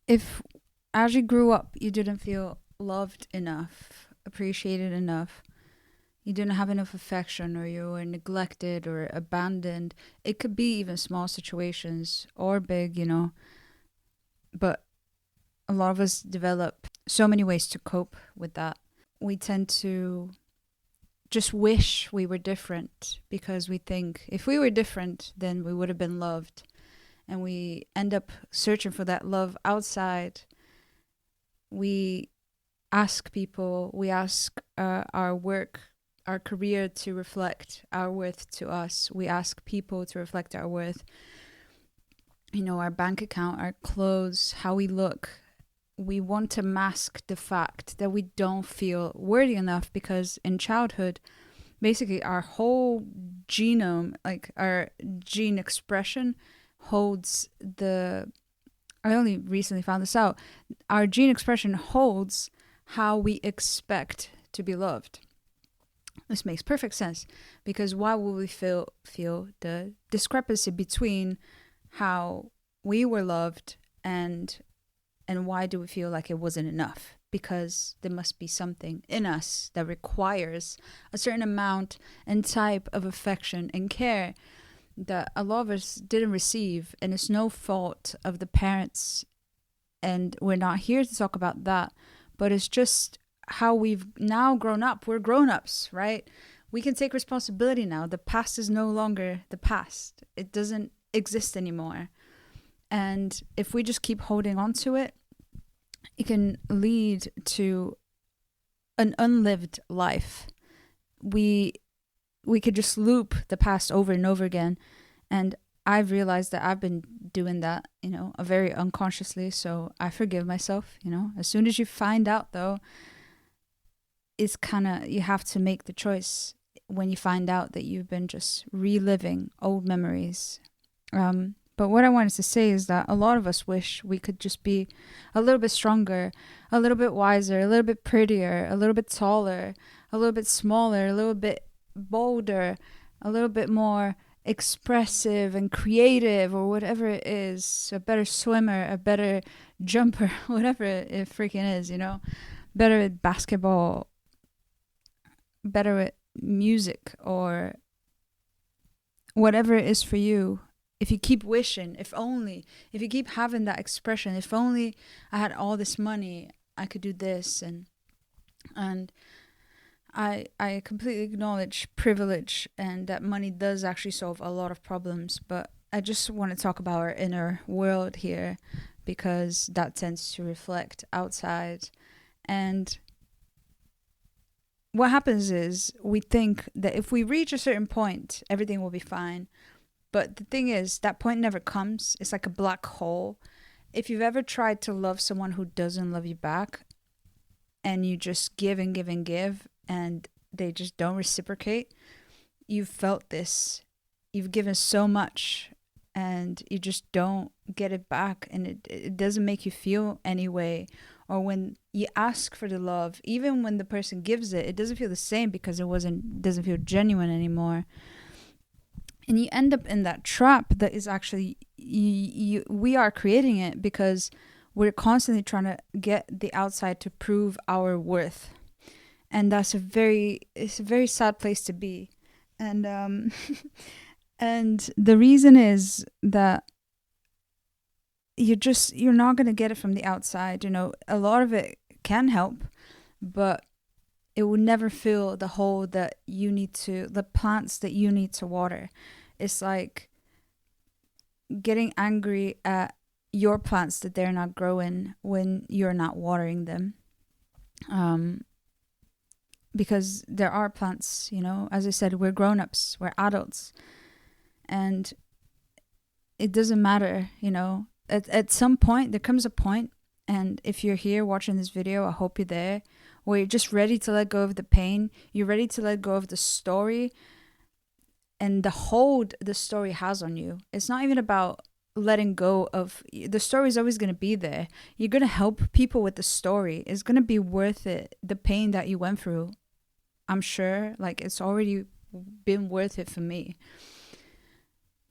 if as you grew up, you didn't feel loved enough, appreciated enough, you didn't have enough affection, or you were neglected or abandoned, it could be even small situations or big, but a lot of us develop so many ways to cope with that. We tend to just wish we were different because we think if we were different, then we would have been loved. And we end up searching for that love outside. We ask people, we ask our work, our career to reflect our worth to us. We ask people to reflect our worth. Our bank account, our clothes, how we look. We want to mask the fact that we don't feel worthy enough because in childhood, basically our whole genome, like our gene expression, holds the. I only recently found this out. Our gene expression holds how we expect to be loved. This makes perfect sense because why would we feel the discrepancy between how we were loved and why do we feel like it wasn't enough? Because there must be something in us that requires a certain amount and type of affection and care that a lot of us didn't receive, and it's no fault of the parents. And we're not here to talk about that, but it's just how we've now grown up. We're grown-ups, right? We can take responsibility now. The past is no longer the past. It doesn't exist anymore. And if we just keep holding on to it, it can lead to an unlived life. We could just loop the past over and over again. And I've realized that I've been doing that, very unconsciously. So I forgive myself, As soon as you find out, though, it's kind of, you have to make the choice when you find out that you've been just reliving old memories. But what I wanted to say is that a lot of us wish we could just be a little bit stronger, a little bit wiser, a little bit prettier, a little bit taller, a little bit smaller, a little bit bolder, a little bit more expressive and creative, or whatever it is. A better swimmer, a better jumper, whatever it freaking is, better at basketball, better at music, or whatever it is for you. If you keep wishing, if you keep having that expression, if only I had all this money, I could do this. And I completely acknowledge privilege and that money does actually solve a lot of problems. But I just want to talk about our inner world here because that tends to reflect outside. And what happens is we think that if we reach a certain point, everything will be fine. But the thing is, that point never comes. It's like a black hole. If you've ever tried to love someone who doesn't love you back, and you just give and give and give, and they just don't reciprocate, you've felt this. You've given so much, and you just don't get it back, and it doesn't make you feel any way. Or when you ask for the love, even when the person gives it, it doesn't feel the same because doesn't feel genuine anymore. And you end up in that trap that is actually, we are creating it because we're constantly trying to get the outside to prove our worth. And it's a very sad place to be. And, and the reason is that you're not going to get it from the outside. A lot of it can help, but it will never fill the hole that the plants that you need to water. It's like getting angry at your plants that they're not growing when you're not watering them. Because there are plants, as I said, we're grown-ups, we're adults. And it doesn't matter, at some point, there comes a point, and if you're here watching this video, I hope you're there, where you're just ready to let go of the pain. You're ready to let go of the story and the hold the story has on you. It's not even about letting go of the story. Is always going to be there. You're going to help people with the story. It's going to be worth it. The pain that you went through, I'm sure, like, it's already been worth it for me.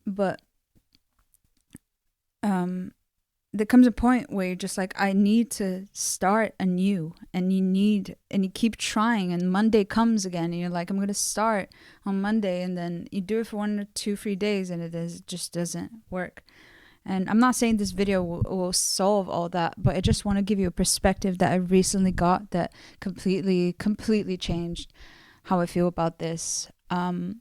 But there comes a point where you're just like, I need to start anew, and you keep trying, and Monday comes again, and you're like, I'm going to start on Monday, and then you do it for 1 or 2 3 days, and it just doesn't work. And I'm not saying this video will solve all that, but I just want to give you a perspective that I recently got that completely changed how I feel about this. Let me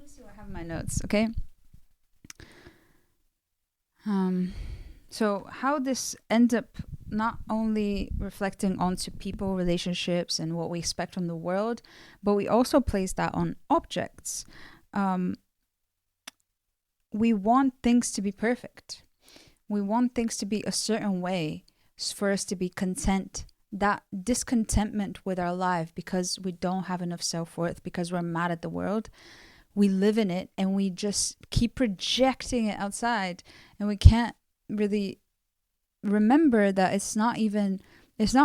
see what I have in my notes, okay? So how this ends up not only reflecting onto people, relationships, and what we expect from the world, but we also place that on objects. We want things to be perfect. We want things to be a certain way for us to be content. That discontentment with our life because we don't have enough self-worth, because we're mad at the world, we live in it and we just keep projecting it outside, and we can't really remember that it's not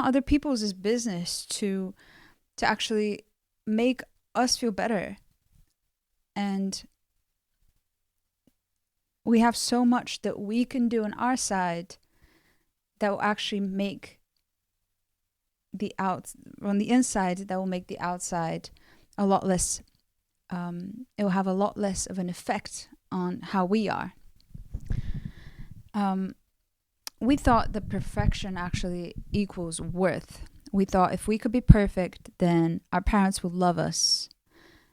other people's business to actually make us feel better. And we have so much that we can do on our side that will actually make on the inside, that will make the outside a lot less, it will have a lot less of an effect on how we are. We thought that perfection actually equals worth. We thought if we could be perfect, then our parents would love us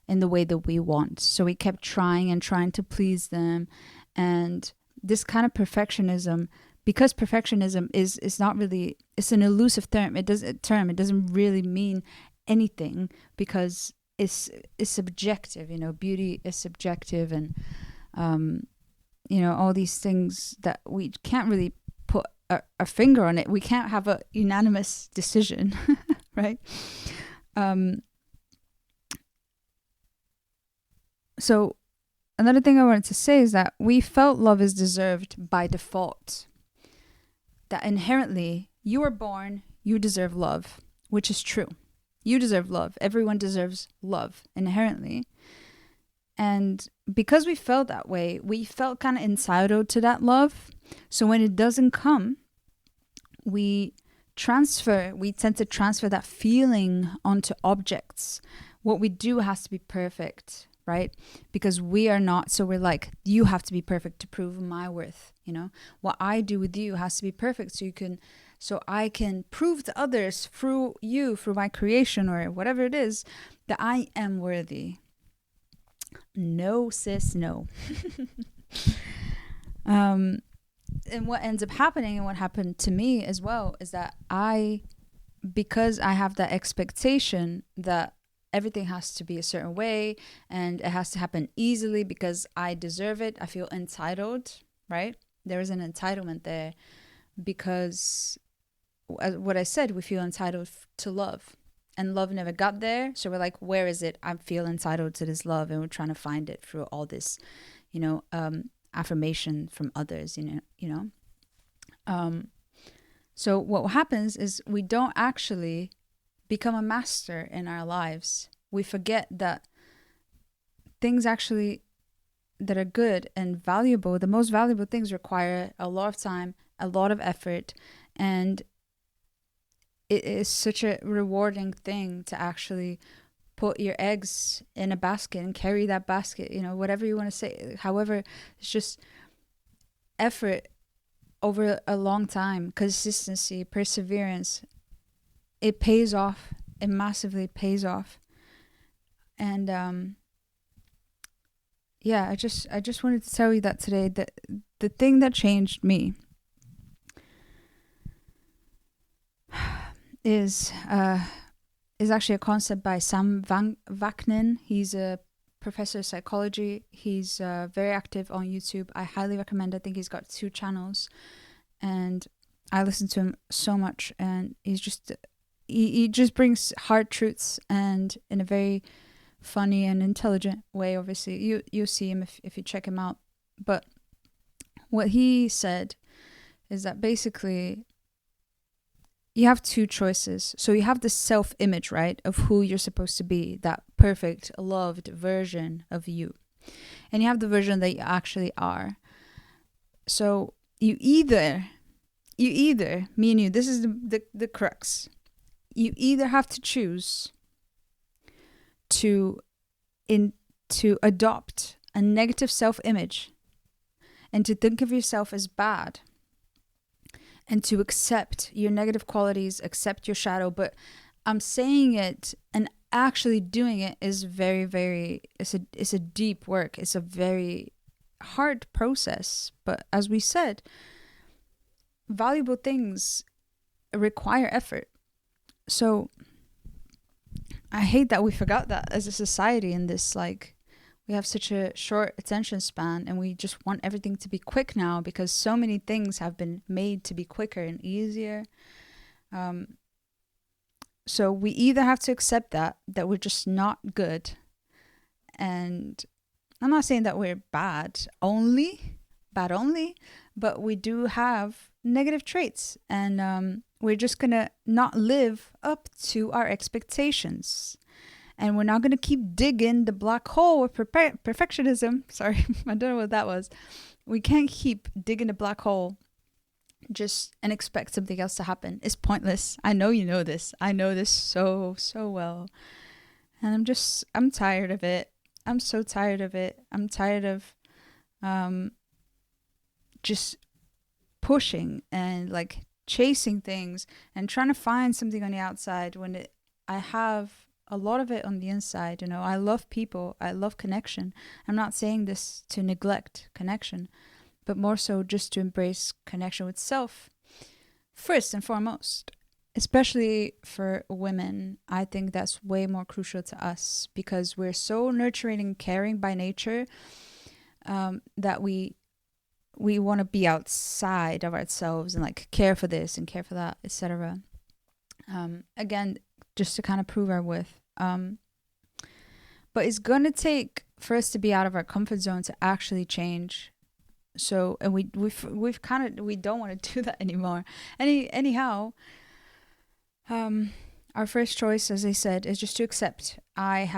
in the way that we want. So we kept trying and trying to please them. And this kind of perfectionism, because perfectionism is not really, it's an elusive term. It doesn't really mean anything, because it's subjective. Beauty is subjective, and all these things that we can't really put a finger on it. We can't have a unanimous decision, right? So another thing I wanted to say is that we felt love is deserved by default. That inherently, you were born, you deserve love, which is true. You deserve love. Everyone deserves love inherently. And because we felt that way, we felt kind of entitled to that love. So when it doesn't come, we tend to transfer that feeling onto objects. What we do has to be perfect, right? Because we are not. So we're like, you have to be perfect to prove my worth. What I do with you has to be perfect, so I can prove to others through you, through my creation or whatever it is, that I am worthy. No, sis, no. And what ends up happening, and what happened to me as well, is that because I have that expectation that everything has to be a certain way and it has to happen easily because I deserve it, I feel entitled, right? There is an entitlement there because, as what I said, we feel entitled to love. And love never got there. So we're like, where is it? I feel entitled to this love. And we're trying to find it through all this, affirmation from others, So what happens is we don't actually become a master in our lives. We forget that things actually that are good and valuable, the most valuable things require a lot of time, a lot of effort, and it is such a rewarding thing to actually put your eggs in a basket and carry that basket, whatever you want to say. However, it's just effort over a long time, consistency, perseverance. It pays off. It massively pays off. And I just wanted to tell you that today, that the thing that changed me is actually a concept by Sam Vaknin. He's a professor of psychology. He's very active on YouTube. I highly recommend. I think he's got 2 channels, and I listen to him so much. And he just brings hard truths, and in a very funny and intelligent way. Obviously, you'll see him if you check him out. But what he said is that basically, you have 2 choices. So you have the self-image, right, of who you're supposed to be, that perfect, loved version of you. and you have the version that you actually are. So you either, me and you, this is the crux. You either have to choose to adopt a negative self-image and to think of yourself as bad and to accept your negative qualities, accept your shadow. But I'm saying it and actually doing it is very, very, it's a deep work. It's a very hard process. But as we said, valuable things require effort. So I hate that we forgot that as a society in this, like, we have such a short attention span and we just want everything to be quick now because so many things have been made to be quicker and easier. So we either have to accept that we're just not good. And I'm not saying that we're bad only, but we do have negative traits, and we're just going to not live up to our expectations. And we're not going to keep digging the black hole with perfectionism. Sorry, I don't know what that was. We can't keep digging the black hole just and expect something else to happen. It's pointless. I know you know this. I know this so well. And I'm tired of it. I'm so tired of it. I'm tired of just pushing and like chasing things and trying to find something on the outside when I have a lot of it on the inside. You know, I love people. I love connection. I'm not saying this to neglect connection, but more so just to embrace connection with self first and foremost. Especially for women, I think that's way more crucial to us because we're so nurturing and caring by nature that we want to be outside of ourselves and like care for this and care for that, etc. Again, just to kind of prove our worth. But it's gonna take for us to be out of our comfort zone to actually change. So, and we don't want to do that anymore. Anyhow, our first choice, as I said, is just to accept. I'm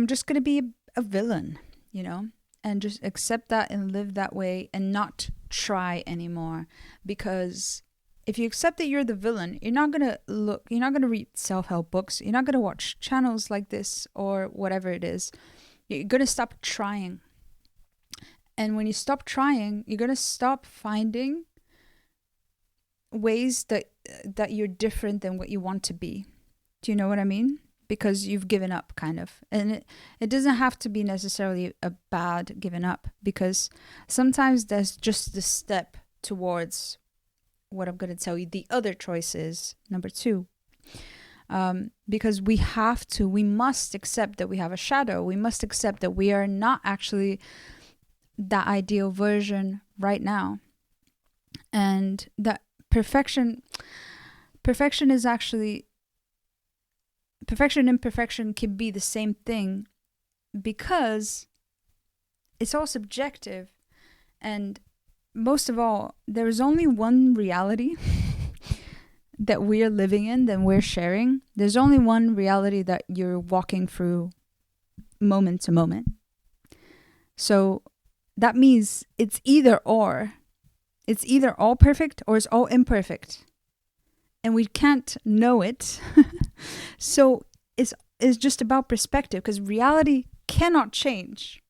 just gonna be a villain, you know, and just accept that and live that way and not try anymore. Because if you accept that you're the villain, you're not gonna read self-help books. You're not gonna watch channels like this or whatever it is. You're gonna stop trying. And when you stop trying, you're gonna stop finding ways that you're different than what you want to be. Do you know what I mean? Because you've given up, kind of. And it doesn't have to be necessarily a bad giving up, because sometimes there's just the step towards what I'm going to tell you. The other choice is number 2. Because we must accept that we have a shadow. We must accept that we are not actually that ideal version right now. And that perfection is actually, perfection and imperfection can be the same thing, because it's all subjective. And most of all, there is only one reality that we're living in, that we're sharing. There's only one reality that you're walking through moment to moment. So that means it's either or. It's either all perfect or it's all imperfect. And we can't know it. So it's just about perspective, because reality cannot change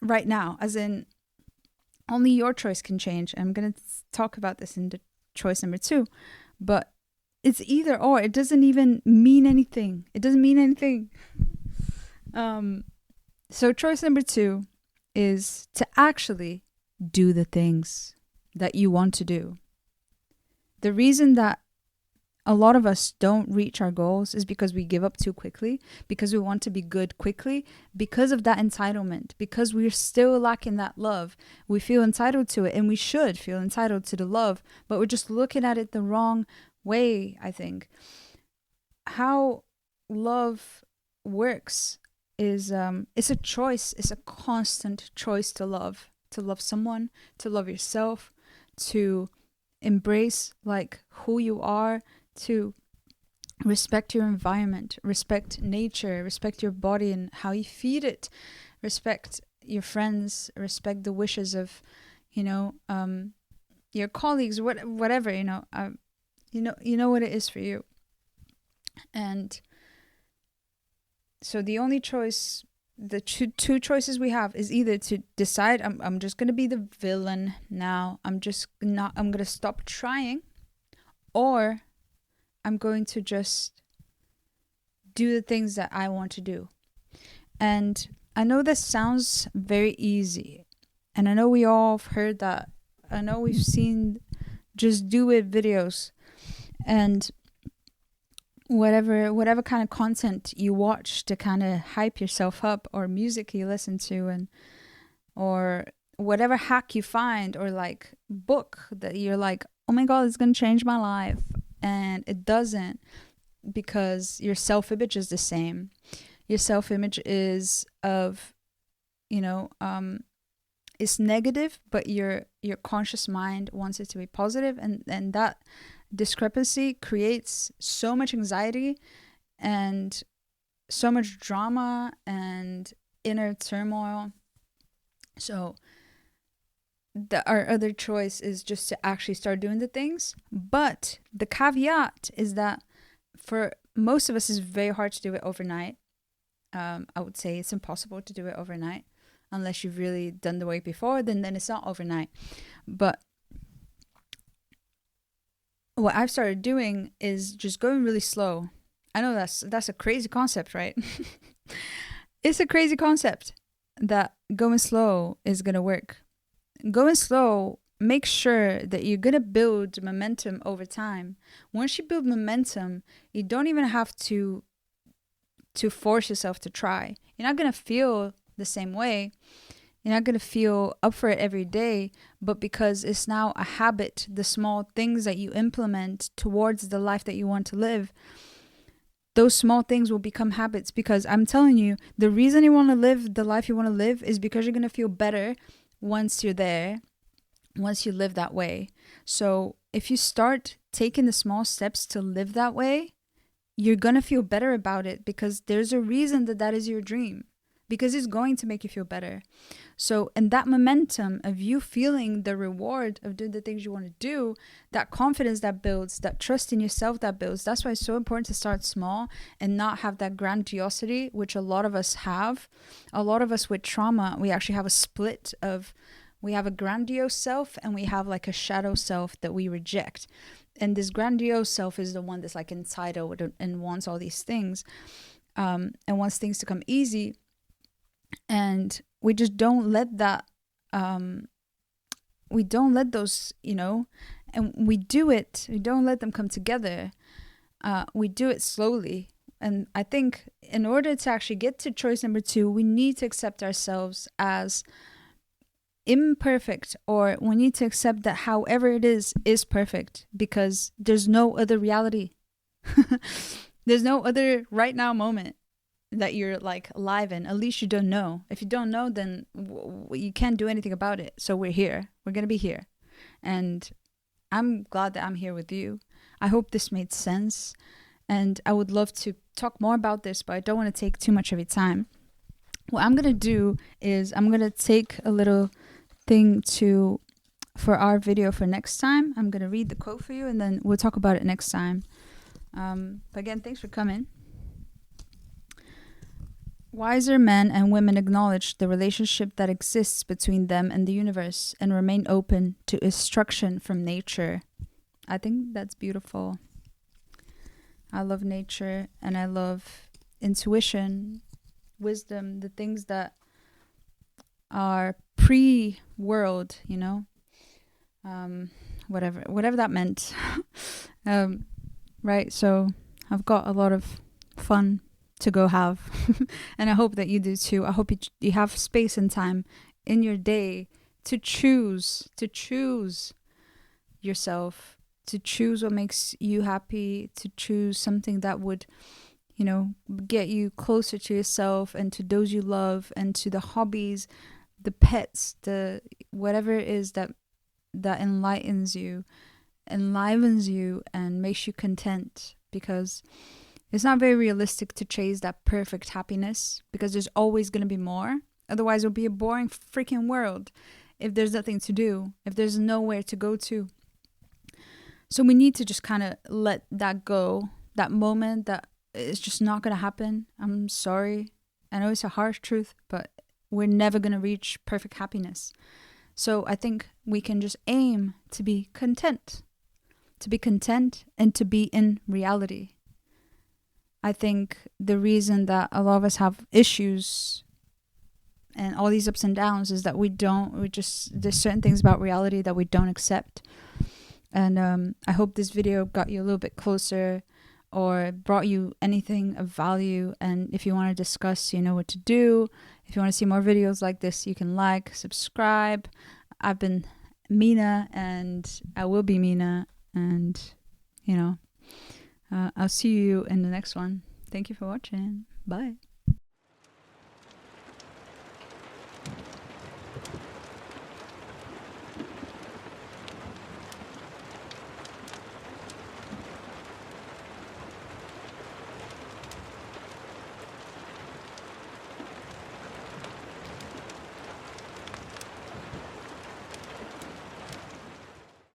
right now, as in only your choice can change. I'm going to talk about this in the choice number 2, but it's either or. It doesn't even mean anything. It doesn't mean anything. So choice number 2 is to actually do the things that you want to do. The reason that a lot of us don't reach our goals is because we give up too quickly, because we want to be good quickly, because of that entitlement, because we're still lacking that love. We feel entitled to it, and we should feel entitled to the love, but we're just looking at it the wrong way, I think. How love works is it's a choice. It's a constant choice to love someone, to love yourself, to embrace like who you are, to respect your environment, respect nature, respect your body and how you feed it, respect your friends, respect the wishes of, you know, your colleagues, whatever, you know what it is for you. And so the only choice, the two choices we have is either to decide I'm just gonna be the villain now. I'm gonna stop trying, or I'm going to just do the things that I want to do. And I know this sounds very easy, and I know we all have heard that. I know we've seen just do it videos, and whatever kind of content you watch to kind of hype yourself up, or music you listen to, and or whatever hack you find, or like book that you're like, oh my god, it's gonna change my life, and it doesn't, because your self-image is the same. Your self-image is of, you know, it's negative, but your conscious mind wants it to be positive, and that discrepancy creates so much anxiety and so much drama and inner turmoil. So our other choice is just to actually start doing the things. But the caveat is that for most of us, it's very hard to do it overnight. I would say it's impossible to do it overnight unless you've really done the work before. Then it's not overnight. But what I've started doing is just going really slow. I know that's a crazy concept, right? It's a crazy concept that going slow is gonna work. Going slow, make sure that you're gonna build momentum over time. Once you build momentum, you don't even have to force yourself to try. You're not gonna feel the same way. You're not going to feel up for it every day, but because it's now a habit, the small things that you implement towards the life that you want to live, those small things will become habits. Because I'm telling you, the reason you want to live the life you want to live is because you're going to feel better once you're there, once you live that way. So if you start taking the small steps to live that way, you're going to feel better about it, because there's a reason that is your dream, because it's going to make you feel better. So, and that momentum of you feeling the reward of doing the things you want to do, that confidence that builds, that trust in yourself that builds, that's why it's so important to start small and not have that grandiosity, which a lot of us have. A lot of us with trauma, we actually have a split of, we have a grandiose self and we have like a shadow self that we reject. And this grandiose self is the one that's like entitled and wants all these things, and wants things to come easy. And we just don't let that, we don't let those, and we don't let them come together. We do it slowly. And I think in order to actually get to choice number 2, we need to accept ourselves as imperfect, or we need to accept that however it is perfect, because there's no other reality. There's no other right now moment that you're like alive in. At least you don't know. If you don't know, then you can't do anything about it. So we're here. We're going to be here. And I'm glad that I'm here with you. I hope this made sense. And I would love to talk more about this, but I don't want to take too much of your time. What I'm going to do is I'm going to take a little thing for our video for next time. I'm going to read the quote for you, and then we'll talk about it next time. But again, thanks for coming. Wiser men and women acknowledge the relationship that exists between them and the universe and remain open to instruction from nature. I think that's beautiful. I love nature, and I love intuition, wisdom, the things that are pre-world, whatever that meant. Right, so I've got a lot of fun to go have, and I hope that you do too. I hope you have space and time in your day to choose yourself, to choose what makes you happy, to choose something that would, get you closer to yourself and to those you love, and to the hobbies, the pets, the whatever it is that enlivens you and makes you content. Because it's not very realistic to chase that perfect happiness, because there's always going to be more. Otherwise, it'll be a boring freaking world if there's nothing to do, if there's nowhere to go to. So we need to just kind of let that go, that moment that it's just not going to happen. I'm sorry. I know it's a harsh truth, but we're never going to reach perfect happiness. So I think we can just aim to be content and to be in reality. I think the reason that a lot of us have issues and all these ups and downs is that there's certain things about reality that we don't accept. And I hope this video got you a little bit closer or brought you anything of value. And if you want to discuss, you know what to do. If you want to see more videos like this, you can like, subscribe. I've been Mina, and I will be Mina. And, I'll see you in the next one. Thank you for watching. Bye.